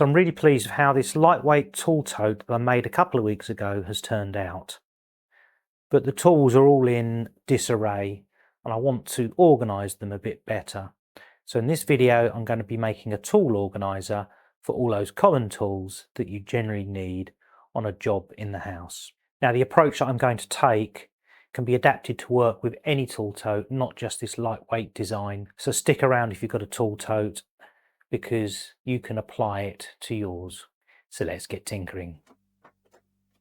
So I'm really pleased with how this lightweight tool tote that I made a couple of weeks ago has turned out. But the tools are all in disarray and I want to organise them a bit better. So in this video I'm going to be making a tool organiser for all those common tools that you generally need on a job in the house. Now the approach that I'm going to take can be adapted to work with any tool tote, not just this lightweight design. So stick around if you've got a tool tote, because you can apply it to yours. So let's get tinkering. I'm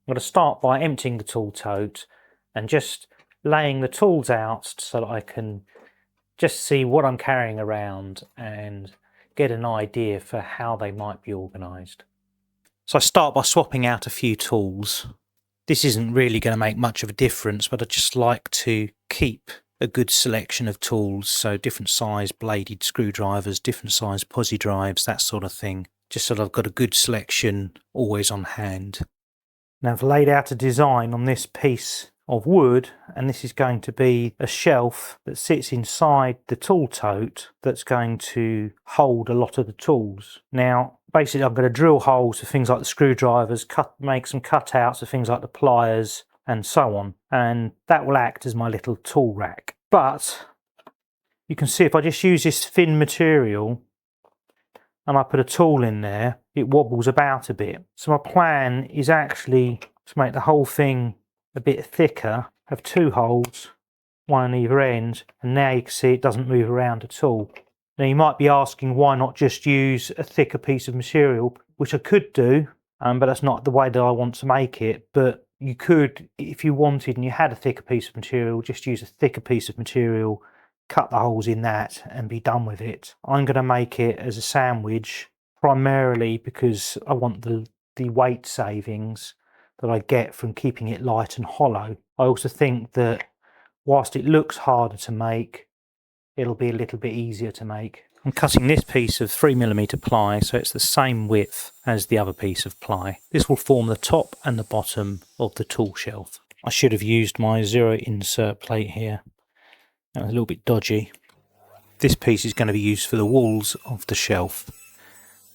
going to start by emptying the tool tote and just laying the tools out so that I can just see what I'm carrying around and get an idea for how they might be organised. So I start by swapping out a few tools. This isn't really going to make much of a difference, but I just like to keep a good selection of tools, so different size bladed screwdrivers, different size posi drives, that sort of thing, just so that I've got a good selection always on hand. Now I've laid out a design on this piece of wood, and this is going to be a shelf that sits inside the tool tote that's going to hold a lot of the tools. Now basically I'm going to drill holes for things like the screwdrivers, make some cutouts for things like the pliers and so on, and that will act as my little tool rack. But you can see if I just use this thin material and I put a tool in there, it wobbles about a bit. So my plan is actually to make the whole thing a bit thicker, have two holes, one on either end, and now you can see it doesn't move around at all. Now you might be asking why not just use a thicker piece of material, which I could do, but that's not the way that I want to make it. But you could, if you wanted and you had a thicker piece of material, just use a thicker piece of material, cut the holes in that and be done with it. I'm going to make it as a sandwich primarily because I want the weight savings that I get from keeping it light and hollow. I also think that whilst it looks harder to make, it'll be a little bit easier to make. I'm cutting this piece of 3mm ply so it's the same width as the other piece of ply. This will form the top and the bottom of the tool shelf. I should have used my 0 insert plate here. That was a little bit dodgy. This piece is going to be used for the walls of the shelf,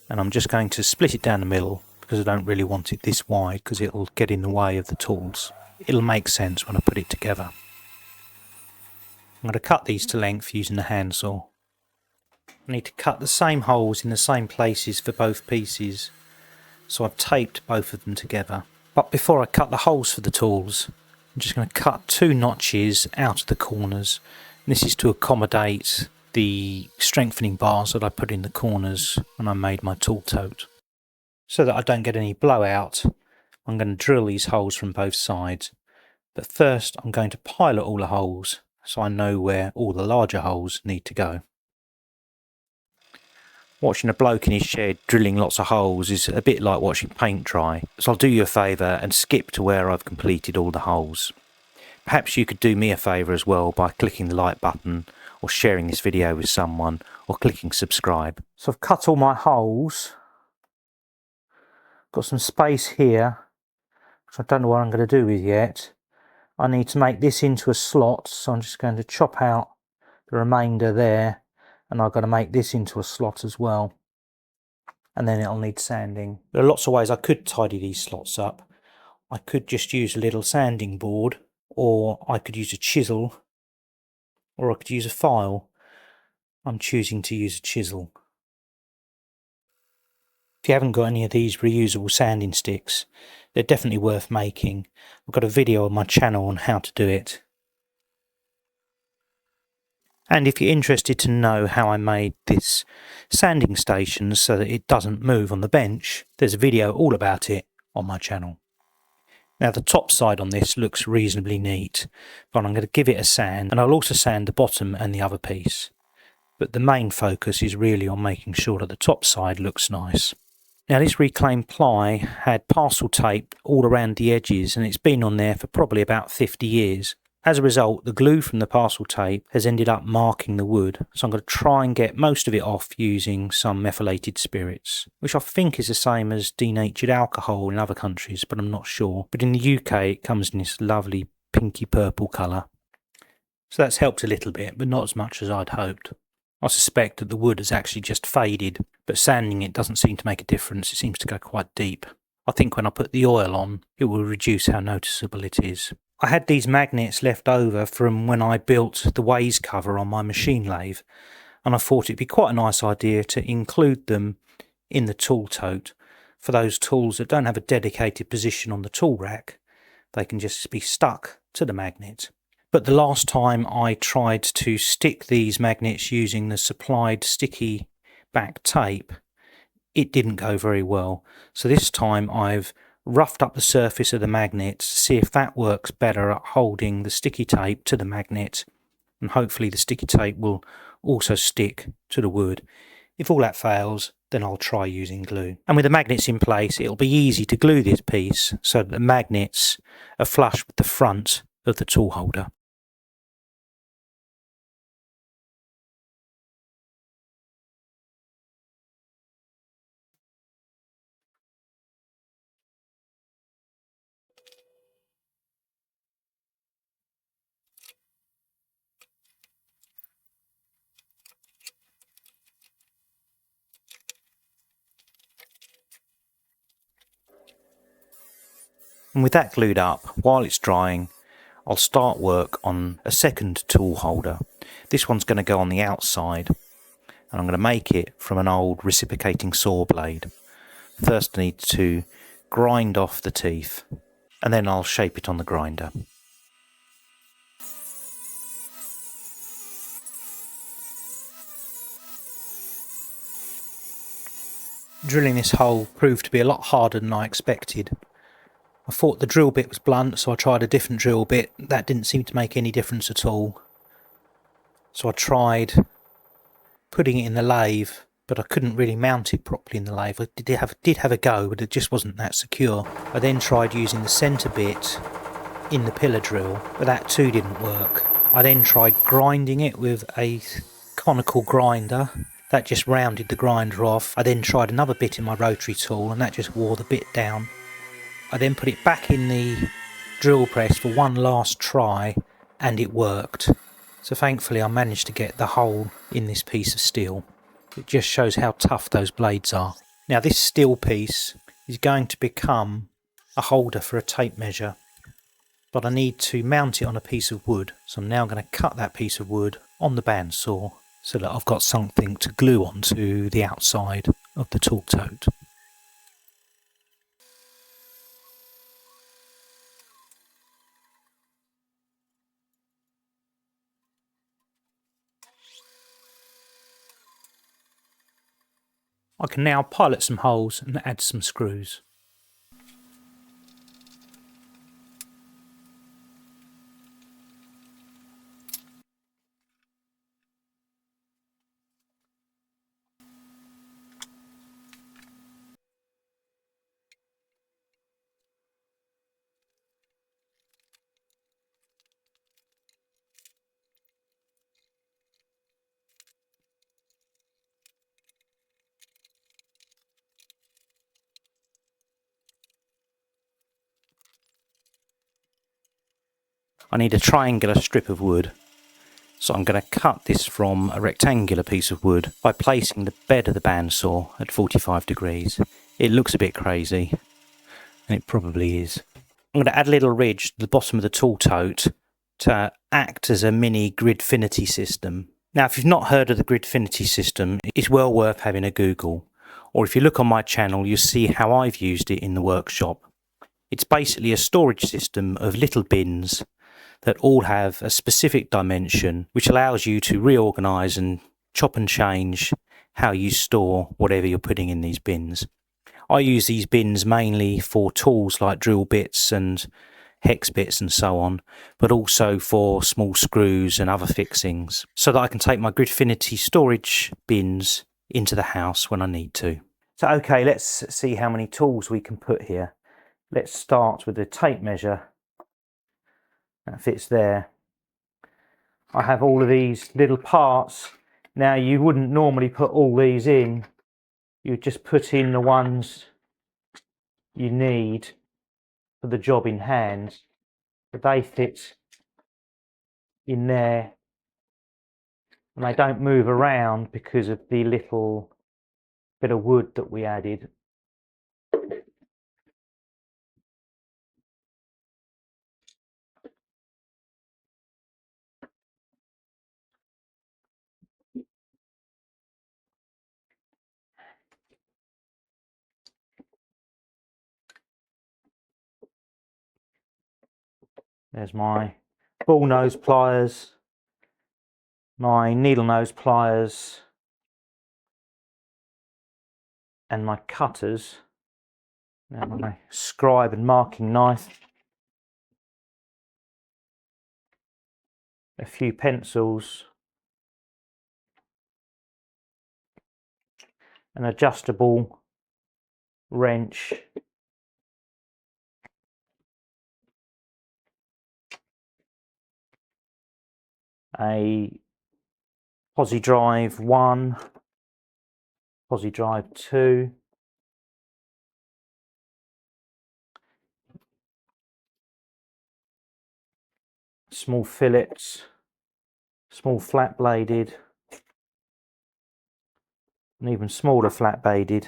and I'm just going to split it down the middle because I don't really want it this wide because it'll get in the way of the tools. It'll make sense when I put it together. I'm going to cut these to length using the handsaw. I need to cut the same holes in the same places for both pieces, so I've taped both of them together. But before I cut the holes for the tools, I'm just going to cut 2 notches out of the corners. And this is to accommodate the strengthening bars that I put in the corners when I made my tool tote. So that I don't get any blowout, I'm going to drill these holes from both sides. But first I'm going to pilot all the holes so I know where all the larger holes need to go. Watching a bloke in his shed drilling lots of holes is a bit like watching paint dry, so I'll do you a favour and skip to where I've completed all the holes. Perhaps you could do me a favour as well by clicking the like button, or sharing this video with someone, or clicking subscribe. So I've cut all my holes, got some space here, which I don't know what I'm going to do with yet. I need to make this into a slot, so I'm just going to chop out the remainder there. And I've got to make this into a slot as well, and then it'll need sanding. There are lots of ways I could tidy these slots up. I could just use a little sanding board, or I could use a chisel, or I could use a file. I'm choosing to use a chisel. If you haven't got any of these reusable sanding sticks, they're definitely worth making. I've got a video on my channel on how to do it. And if you're interested to know how I made this sanding station so that it doesn't move on the bench, there's a video all about it on my channel. Now the top side on this looks reasonably neat, but I'm going to give it a sand, and I'll also sand the bottom and the other piece. But the main focus is really on making sure that the top side looks nice. Now this reclaimed ply had parcel tape all around the edges, and it's been on there for probably about 50 years. As a result, the glue from the parcel tape has ended up marking the wood, so I'm going to try and get most of it off using some methylated spirits, which I think is the same as denatured alcohol in other countries, but I'm not sure. But in the UK it comes in this lovely pinky purple colour. So that's helped a little bit, but not as much as I'd hoped. I suspect that the wood has actually just faded, but sanding it doesn't seem to make a difference. It seems to go quite deep. I think when I put the oil on, it will reduce how noticeable it is. I had these magnets left over from when I built the ways cover on my machine lathe, and I thought it'd be quite a nice idea to include them in the tool tote for those tools that don't have a dedicated position on the tool rack. They can just be stuck to the magnet. But the last time I tried to stick these magnets using the supplied sticky back tape, it didn't go very well. So this time I've roughed up the surface of the magnet to see if that works better at holding the sticky tape to the magnet, and hopefully the sticky tape will also stick to the wood. If all that fails, then I'll try using glue. And with the magnets in place, it'll be easy to glue this piece so that the magnets are flush with the front of the tool holder. And with that glued up, while it's drying, I'll start work on a second tool holder. This one's going to go on the outside, and I'm going to make it from an old reciprocating saw blade. First I need to grind off the teeth, and then I'll shape it on the grinder. Drilling this hole proved to be a lot harder than I expected. I thought the drill bit was blunt, so I tried a different drill bit. That didn't seem to make any difference at all. So I tried putting it in the lathe, but I couldn't really mount it properly in the lathe. I did have a go, but it just wasn't that secure. I then tried using the centre bit in the pillar drill, but that too didn't work. I then tried grinding it with a conical grinder. That just rounded the grinder off. I then tried another bit in my rotary tool, and that just wore the bit down. I then put it back in the drill press for one last try, and it worked. So thankfully I managed to get the hole in this piece of steel. It just shows how tough those blades are. Now this steel piece is going to become a holder for a tape measure, but I need to mount it on a piece of wood. So I'm now going to cut that piece of wood on the bandsaw so that I've got something to glue onto the outside of the tool tote. I can now pilot some holes and add some screws. I need a triangular strip of wood, so I'm going to cut this from a rectangular piece of wood by placing the bed of the bandsaw at 45 degrees. It looks a bit crazy, and it probably is. I'm going to add a little ridge to the bottom of the tool tote to act as a mini gridfinity system. Now if you've not heard of the gridfinity system, it's well worth having a Google, or if you look on my channel you'll see how I've used it in the workshop. It's basically a storage system of little bins that all have a specific dimension, which allows you to reorganise and chop and change how you store whatever you're putting in these bins. I use these bins mainly for tools like drill bits and hex bits and so on, but also for small screws and other fixings, so that I can take my gridfinity storage bins into the house when I need to. So okay, let's see how many tools we can put here. Let's start with the tape measure. That fits there. I have all of these little parts. Now you wouldn't normally put all these in. You would just put in the ones you need for the job in hand. But they fit in there and they don't move around because of the little bit of wood that we added. There's my ball nose pliers, my needle nose pliers, and my cutters, and my scribe and marking knife, a few pencils, an adjustable wrench, a posi drive 1, posi drive 2, small fillets, small flat bladed, and even smaller flat bladed,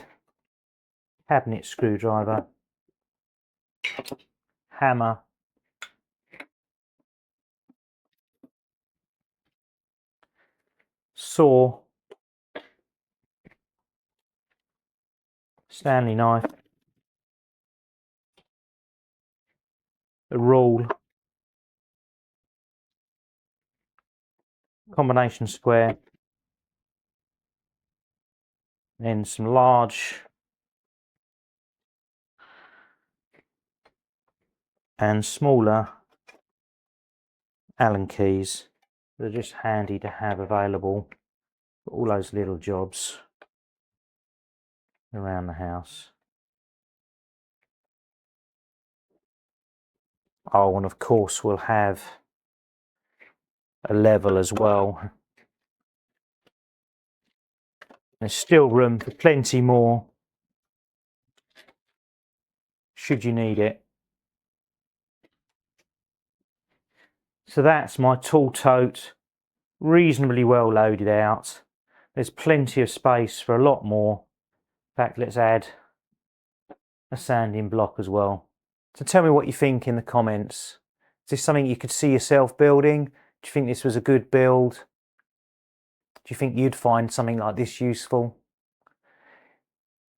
cabinet screwdriver, hammer, saw, Stanley knife, a rule, combination square, then some large and smaller Allen keys. They're just handy to have available for all those little jobs around the house. Oh, and of course we'll have a level as well. There's still room for plenty more should you need it. So that's my tool tote, reasonably well loaded out. There's plenty of space for a lot more. In fact, let's add a sanding block as well. So tell me what you think in the comments. Is this something you could see yourself building? Do you think this was a good build? Do you think you'd find something like this useful?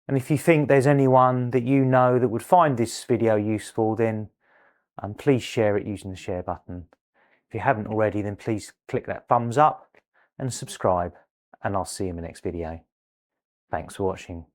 And if you think there's anyone that you know that would find this video useful, then please share it using the share button. If you haven't already, then please click that thumbs up and subscribe, and I'll see you in the next video. Thanks for watching.